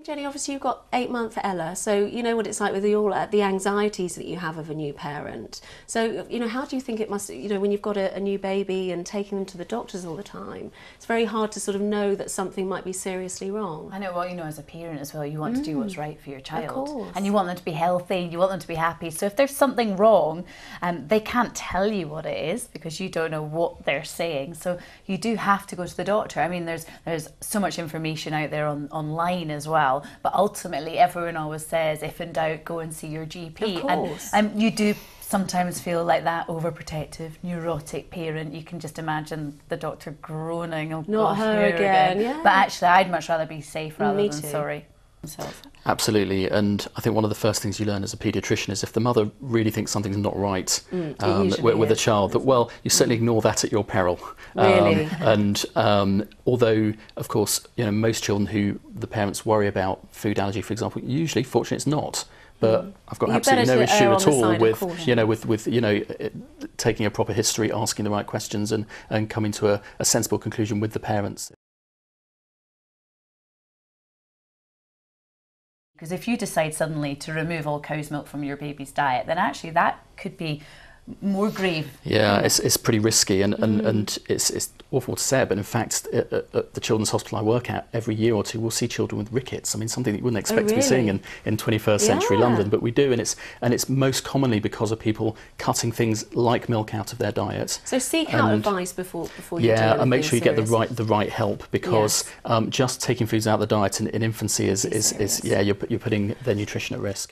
Jenny, obviously you've got 8-month Ella, so you know what it's like with the anxieties that you have of a new parent. So, how do you think it must, when you've got a new baby and taking them to the doctors all the time, it's very hard to sort of know that something might be seriously wrong. I know, well, as a parent as well, you want to do what's right for your child. Of course. And you want them to be healthy, you want them to be happy. So if there's something wrong, they can't tell you what it is because you don't know what they're saying. So you do have to go to the doctor. I mean, there's so much information out there online as well. But ultimately, everyone always says, if in doubt, go and see your GP. Of course. And you do sometimes feel like that overprotective, neurotic parent. You can just imagine the doctor groaning, oh, not gosh, her here again. Yeah. But actually, I'd much rather be safe rather Me than too. sorry. Absolutely, and I think one of the first things you learn as a paediatrician is if the mother really thinks something's not right with a child, that, well, you certainly ignore that at your peril. Really? And although, of course, most children who the parents worry about food allergy, for example, usually, fortunately, it's not. But I've got absolutely no issue at all with taking a proper history, asking the right questions, and coming to a sensible conclusion with the parents. Because if you decide suddenly to remove all cow's milk from your baby's diet, then actually that could be more grave. Yeah, it's pretty risky, and it's awful to say it, but in fact, at the children's hospital I work at, every year or two we'll see children with rickets. I mean, something that you wouldn't expect to be seeing in 21st century London, but we do, and it's most commonly because of people cutting things like milk out of their diet. So seek out advice before you do anything and make sure you get serious. the right help, because just taking foods out of the diet in infancy is you're putting their nutrition at risk.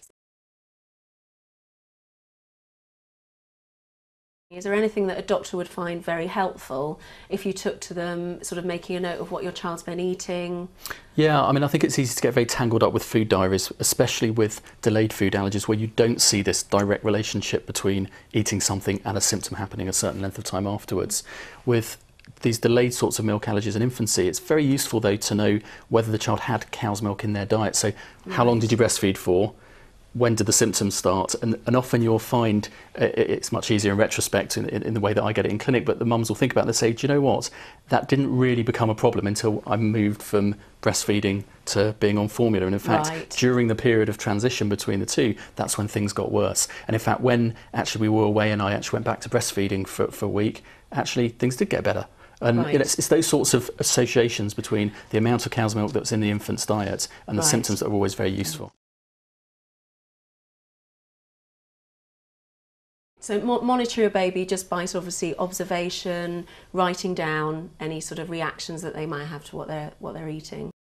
Is there anything that a doctor would find very helpful if you took to them, sort of making a note of what your child's been eating? Yeah, I mean, I think it's easy to get very tangled up with food diaries, especially with delayed food allergies, where you don't see this direct relationship between eating something and a symptom happening a certain length of time afterwards. With these delayed sorts of milk allergies in infancy, it's very useful, though, to know whether the child had cow's milk in their diet. So how long did you breastfeed for? When did the symptoms start? And often you'll find it's much easier in retrospect in the way that I get it in clinic, but the mums will think about it and say, do you know what? That didn't really become a problem until I moved from breastfeeding to being on formula. And in fact, during the period of transition between the two, that's when things got worse. And in fact, when actually we were away and I actually went back to breastfeeding for a week, actually things did get better. And it's those sorts of associations between the amount of cow's milk that's in the infant's diet and the symptoms that are always very useful. So monitor your baby just by obviously observation, writing down any sort of reactions that they might have to what they're eating.